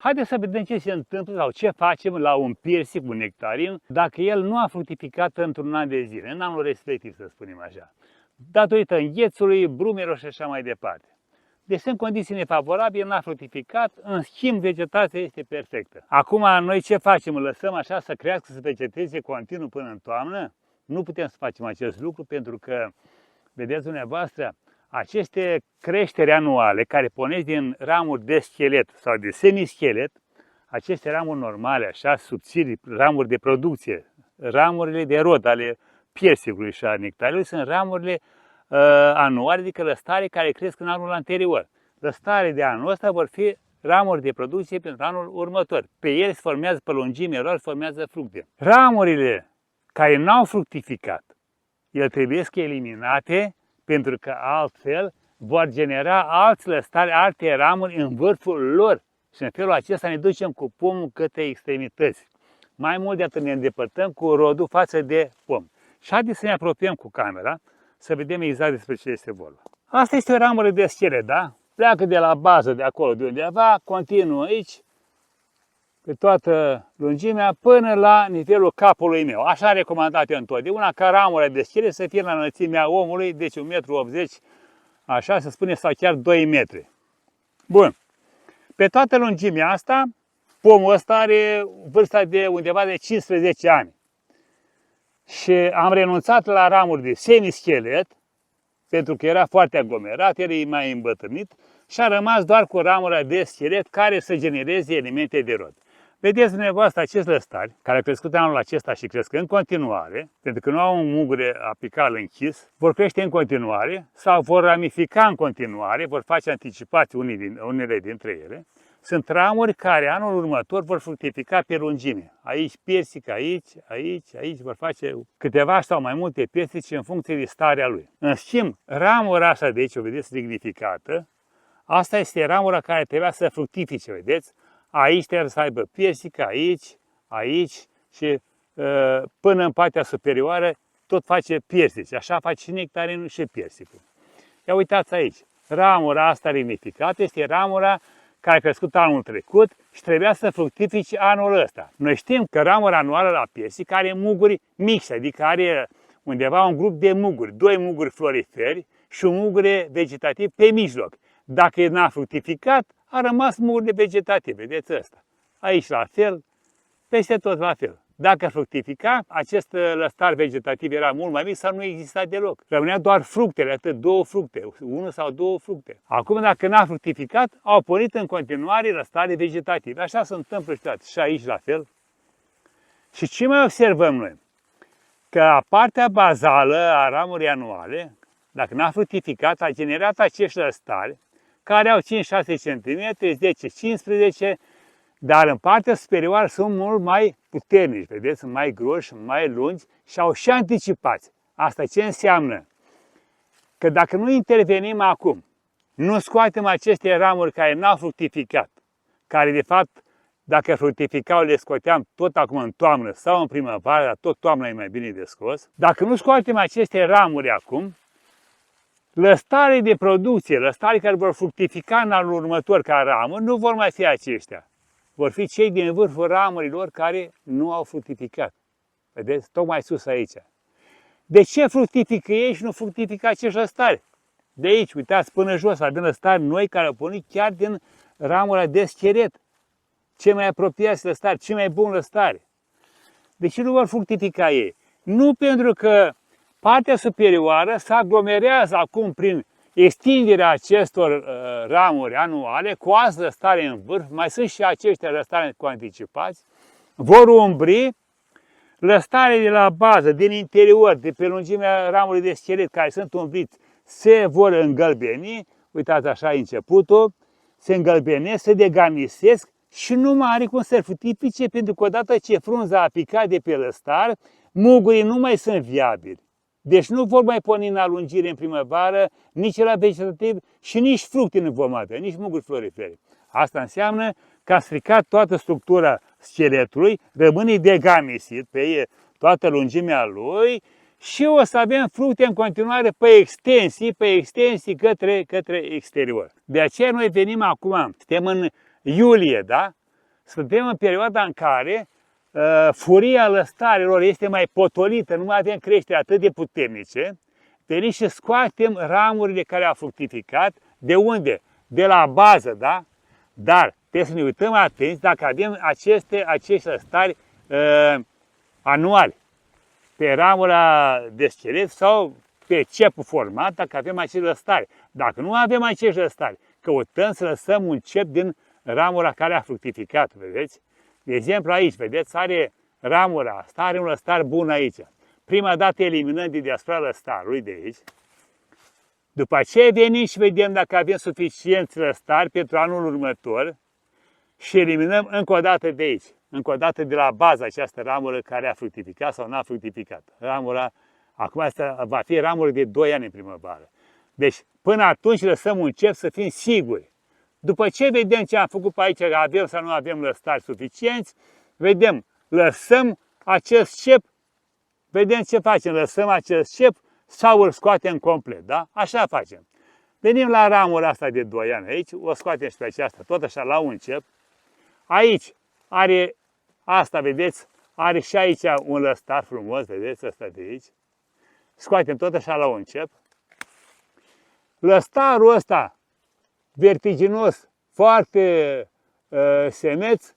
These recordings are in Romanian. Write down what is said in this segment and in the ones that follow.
Haideți să vedem ce se întâmplă sau ce facem la un piersic, un nectarin, dacă el nu a fructificat într-un an de zile, în anul respectiv, să spunem așa, datorită înghețului, brumelor și așa mai departe. Deci sunt condiții nefavorabile, n-a fructificat, în schimb vegetația este perfectă. Acum noi ce facem? Îl lăsăm așa să crească, să vegeteze continuu până în toamnă? Nu putem să facem acest lucru pentru că, vedeți dumneavoastră, aceste creșteri anuale care pornesc din ramuri de schelet sau de semischelet, aceste ramuri normale, așa, subțiri, ramuri de producție, ramurile de rod ale piersicului și a nectarului, sunt ramurile anuale, adică lăstare care cresc în anul anterior. Lăstare de anul ăsta vor fi ramuri de producție pentru anul următor. Pe ele se formează, pe lungimea lor, se formează fructe. Ramurile care n-au fructificat, ele trebuie să eliminate, pentru că altfel vor genera alți lăstari, alte ramuri în vârful lor. Și în felul acesta ne ducem cu pomul către extremități. Mai mult de atât ne îndepărtăm cu rodul față de pom. Și haideți să ne apropiem cu camera, să vedem exact despre ce este vorba. Asta este o ramură de schelet, da? Pleacă de la bază, de acolo, de undeva, continuă aici, pe toată lungimea, până la nivelul capului meu. Așa recomandat eu întotdeauna, ca ramura de schelet să fie la înălțimea omului, deci 1,80 m, așa se spune, sau chiar 2 metri. Bun. Pe toată lungimea asta, pomul ăsta are vârsta de undeva de 15 ani. Și am renunțat la ramuri de semischelet, pentru că era foarte aglomerat, era mai îmbătrânit, și a rămas doar cu ramura de schelet care să genereze elemente de rod. Vedeți dumneavoastră acest lăstari, care a crescut anul acesta și cresc în continuare, pentru că nu au un mugure apical închis, vor crește în continuare sau vor ramifica în continuare, vor face anticipați unele dintre ele. Sunt ramuri care anul următor vor fructifica pe lungime. Aici piersic, aici vor face câteva sau mai multe piersici în funcție de starea lui. În schimb, ramura asta de aici, o vedeți significată, asta este ramura care trebuia să fructifice, vedeți? Aici trebuie să aibă piersic, aici și până în partea superioară tot face piersici. Așa face și nectarinul și piersicul. Ia uitați aici, ramura asta ramificată este ramura care a crescut anul trecut și trebuia să fructifice anul ăsta. Noi știm că ramura anuală la piersic are muguri mixte, adică are undeva un grup de muguri, 2 muguri floriferi și un mugure vegetativ pe mijloc. Dacă el n-a fructificat, a rămas mugurile vegetative, vedeți ăsta. Aici la fel, peste tot la fel. Dacă a fructifica, acest lăstar vegetativ era mult mai mic sau nu exista deloc. Rămânea doar fructele, atât 2 fructe, 1 sau 2 fructe. Acum, dacă n-a fructificat, au pornit în continuare lăstare vegetative. Așa se întâmplă și aici la fel. Și ce mai observăm noi? Că partea bazală a ramurii anuale, dacă n-a fructificat, a generat acești lăstari care au 5-6 cm, 10-15 dar în partea superioară sunt mult mai puternici, vedeți, sunt mai groși, mai lungi și au și anticipați. Asta ce înseamnă? Că dacă nu intervenim acum, nu scoatem aceste ramuri care n-au fructificat, care de fapt, dacă fructificau, le scoteam tot acum în toamnă sau în primăvară, dar tot toamna e mai bine de scos. Dacă nu scoatem aceste ramuri acum, lăstarii de producție, lăstarii care vor fructifica în anul următor ca ramuri, nu vor mai fi aceștia. Vor fi cei din vârful ramurilor care nu au fructificat. Vedeți? Tocmai sus aici. De ce fructifică ei și nu fructifică acești lăstari? De aici, uitați, până jos, avem lăstari noi care au pornit chiar din ramura de schelet. Cei mai apropiați lăstari, cei mai buni lăstari. De ce nu vor fructifica ei? Nu pentru că partea superioară se aglomerează acum prin extinderea acestor ramuri anuale cu alți lăstare în vârf, mai sunt și aceștia lăstare cu anticipați, vor umbri lăstare de la bază, din interior, de pe lungimea ramurii de schelet care sunt umbriți, se vor îngălbeni, uitați așa începutul, se îngălbenesc, se degarnisesc și nu mai are cum să fructifice, pentru că odată ce frunza a picat de pe lăstar, mugurii nu mai sunt viabili. Deci nu vor mai porni în alungire în primăvară, nici la vegetativ și nici fructe nu vom avea, nici muguri florifere. Asta înseamnă că a stricat toată structura scheletului, rămâne degarnisit pe toată lungimea lui și o să avem fructe în continuare pe extensii către exterior. De aceea noi venim acum, suntem în iulie, da? Suntem în perioada în care furia lăstarilor este mai potolită, nu mai avem creștere atât de puternice, veniți și scoatem ramurile care au fructificat. De unde? De la bază, da? Dar trebuie să ne uităm atenți dacă avem acești lăstari anuali pe ramura de schelet sau pe cepul format, dacă avem acești lăstari. Dacă nu avem acești lăstari, căutăm să lăsăm un cep din ramura care a fructificat, vedeți? De exemplu, aici, vedeți, are ramura asta, are un lăstar bun aici. Prima dată eliminăm de deasupra lăstarului de aici. După aceea venim și vedem dacă avem suficienți lăstari pentru anul următor și eliminăm încă o dată de aici, încă o dată de la bază această ramură care a fructificat sau n-a fructificat. Ramura, acum asta va fi ramură de 2 ani în primăvară. Deci, până atunci lăsăm un cep să fim siguri. După ce vedem ce am făcut pe aici, că avem sau nu avem lăstari suficienți, vedem, lăsăm acest cep, vedem ce facem, lăsăm acest cep sau îl scoatem complet, da? Așa facem. Venim la ramura asta de 2 ani aici, o scoatem și pe aceasta, tot așa la un cep. Aici are, asta vedeți, are și aici un lăstar frumos, vedeți, ăsta de aici. Scoatem tot așa la un cep. Lăstarul ăsta, vertiginos, foarte semeț,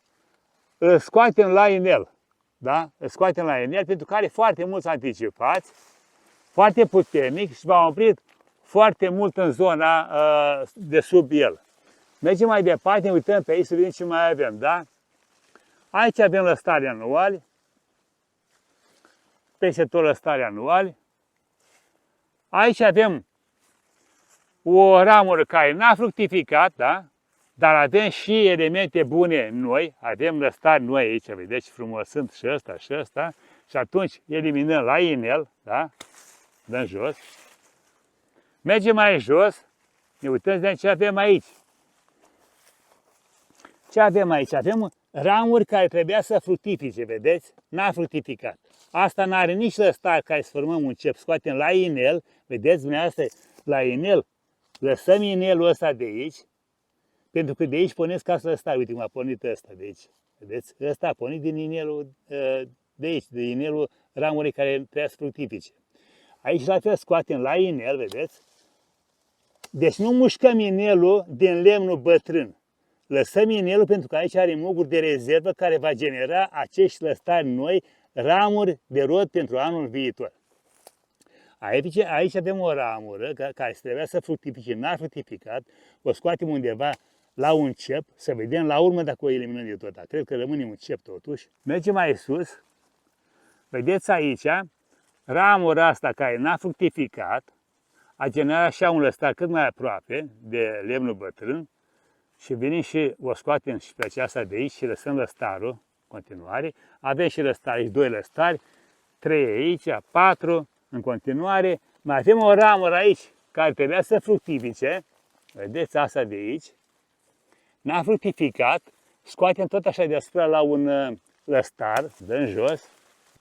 îl scoatem la inel, da? Îl scoatem la inel pentru că are foarte mulți anticipați, foarte puternic și v-am oprit foarte mult în zona de sub el. Mergem mai departe, ne uităm pe aici să vedem ce mai avem, da? Aici avem lăstari anuali, peste tot lăstari anuali. Aici avem o ramură care n-a fructificat, da? Dar avem și elemente bune noi, avem lăstari noi aici, vedeți ce frumos sunt și ăsta și ăsta, și atunci eliminăm la inel, da? Dăm jos. Mergem mai jos, ne uităm de ce avem aici. Ce avem aici? Avem ramuri care trebuia să fructifice, vedeți? N-a fructificat. Asta n-are nici lăstar care să formăm un cep, scoatem la inel, vedeți dumneavoastră, la inel, lăsăm inelul ăsta de aici, pentru că de aici pornesc ca să lăstar. Uite cum a pornit ăsta de aici, vedeți? Ăsta a pornit din inelul de aici, din inelul ramurii care trebuia să fructifice. Aici la fel scoatem la inel, vedeți? Deci nu mușcăm inelul din lemnul bătrân. Lăsăm inelul pentru că aici are muguri de rezervă care va genera acești lăstari noi, ramuri de rod pentru anul viitor. Aici avem o ramură care trebuia să fructifice, n-a fructificat, o scoatem undeva la un cep, să vedem la urmă dacă o eliminăm de tot. Cred că rămâne un cep totuși. Mergem mai sus, vedeți aici, ramura asta care n-a fructificat, a generat așa un lăstar cât mai aproape de lemnul bătrân și venim și o scoatem și pe aceasta de aici și lăsăm lăstarul în continuare. Avem și lăstari, 2 lăstari, 3 aici, 4 în continuare. Mai avem o ramură aici care trebuia să fructifice, vedeți asta de aici, n-a fructificat, scoatem tot așa deasupra la un lăstar, dăm jos.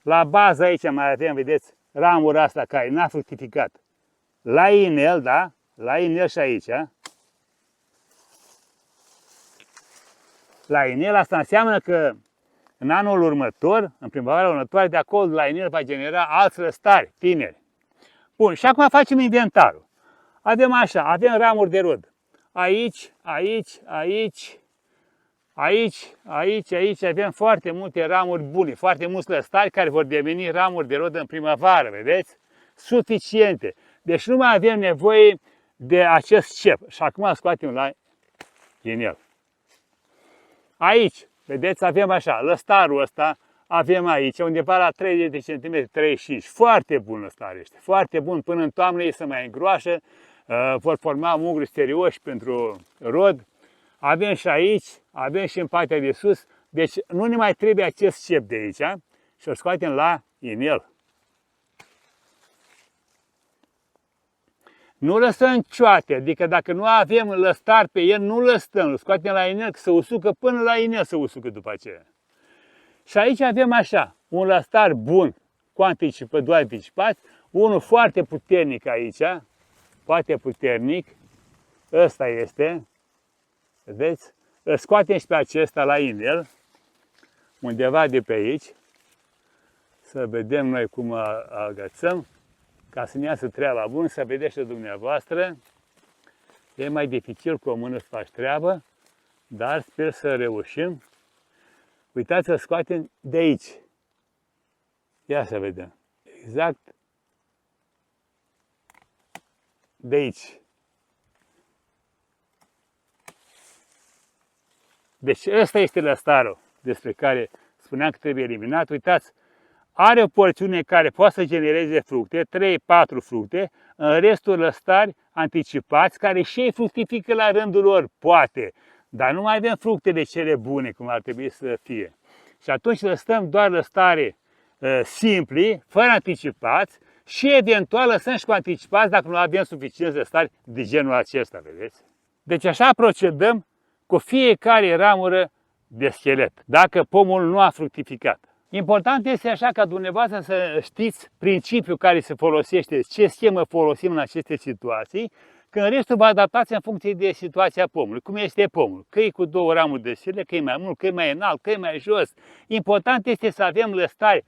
La bază aici mai avem, vedeți, ramura asta care n-a fructificat. La inel, da? La inel și aici. La inel asta înseamnă că în anul următor, în primăvara următoare, de acolo la inel va genera alți lăstari tineri. Bun, și acum facem inventarul. Avem așa, avem ramuri de rod. Aici, aici, aici, aici, aici, aici avem foarte multe ramuri bune, foarte mulți lăstari care vor deveni ramuri de rod în primăvară, vedeți? Suficiente. Deci nu mai avem nevoie de acest cep. Și acum scoatem la inel. Aici, vedeți, avem așa, lăstarul ăsta, avem aici, undeva la 30 de cm, 35. Foarte bun lăstar este, foarte bun. Până în toamnă ei se mai îngroașă, vor forma muguri serioși pentru rod. Avem și aici, avem și în partea de sus. Deci nu ne mai trebuie acest cep de aici și o scoatem la inel. Nu lăsăm cioate, adică dacă nu avem lăstar pe el, nu lăstăm, îl scoatem la inel, că se usucă până la inel se usucă după aceea. Și aici avem așa, un lăstar bun, cu anticipat, 2 anticipați, unul foarte puternic aici, foarte puternic, ăsta este, vedeți? Îl scoatem și pe acesta la inel, undeva de pe aici, să vedem noi cum agățăm, ca să ne iasă treaba bună, să vedeți și dumneavoastră. E mai dificil cu o mână să faci treabă, dar sper să reușim. Uitați să scoatem de aici. Ia să vedem. Exact de aici. Deci ăsta este lăstarul despre care spuneam că trebuie eliminat. Uitați, are o porțiune care poate să genereze fructe, 3-4 fructe, în restul lăstari anticipați, care și ei fructifică la rândul lor, poate, dar nu mai avem fructele cele bune, cum ar trebui să fie. Și atunci lăsăm doar lăstare simpli, fără anticipați, și eventual lăsăm și cu anticipați dacă nu avem suficienți lăstari de genul acesta, vedeți? Deci așa procedăm cu fiecare ramură de schelet, dacă pomul nu a fructificat. Important este așa ca dumneavoastră să știți principiul care se folosește, ce schemă folosim în aceste situații, că în restul vă adaptați în funcție de situația pomului, cum este pomul, că e cu 2 ramuri de schelet, că e mai mult, că e mai înalt, că e mai jos. Important este să avem lăstari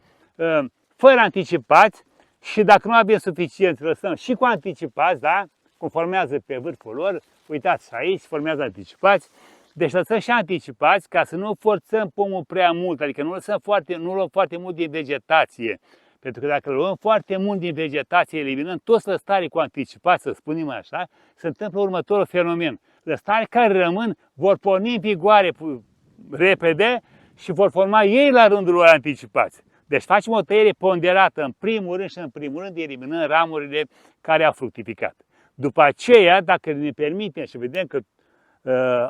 fără anticipați și dacă nu avem suficient, lăsăm și cu anticipați, da? Cum formează pe vârful lor, uitați aici, formează anticipați. Deci lăsăm și anticipați ca să nu forțăm pomul prea mult, adică nu luăm foarte mult din vegetație. Pentru că dacă luăm foarte mult din vegetație, eliminăm toți lăstarii cu anticipați, să spunem așa, se întâmplă următorul fenomen. Lăstarii care rămân vor porni în vigoare repede și vor forma ei la rândul lor anticipați. Deci facem o tăiere ponderată în primul rând și în primul rând eliminăm ramurile care au fructificat. După aceea, dacă ne permitem și vedem că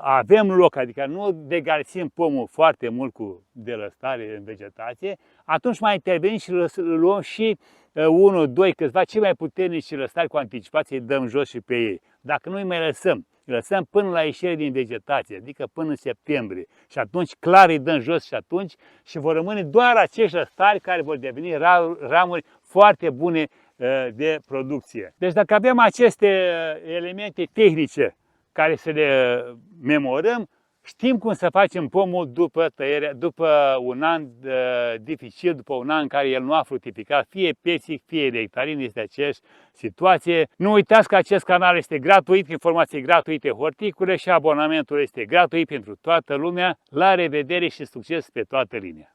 avem loc, adică nu degalisim pomul foarte mult cu delăstare în vegetație, atunci mai intervenim și luăm și 1, 2, câțiva cei mai puternici lăstari cu anticipație, îi dăm jos și pe ei. Dacă nu îi mai lăsăm, îi lăsăm până la ieșire din vegetație, adică până în septembrie. Și atunci clar îi dăm jos și atunci și vor rămâne doar acești lăstari care vor deveni ramuri foarte bune de producție. Deci dacă avem aceste elemente tehnice care să le memorăm, știm cum să facem pomul după tăierea, după un an dificil, după un an în care el nu a fructificat, fie pesic, fie nectarin, este aceeași situație. Nu uitați că acest canal este gratuit, informații gratuite horticole și abonamentul este gratuit pentru toată lumea. La revedere și succes pe toată linia!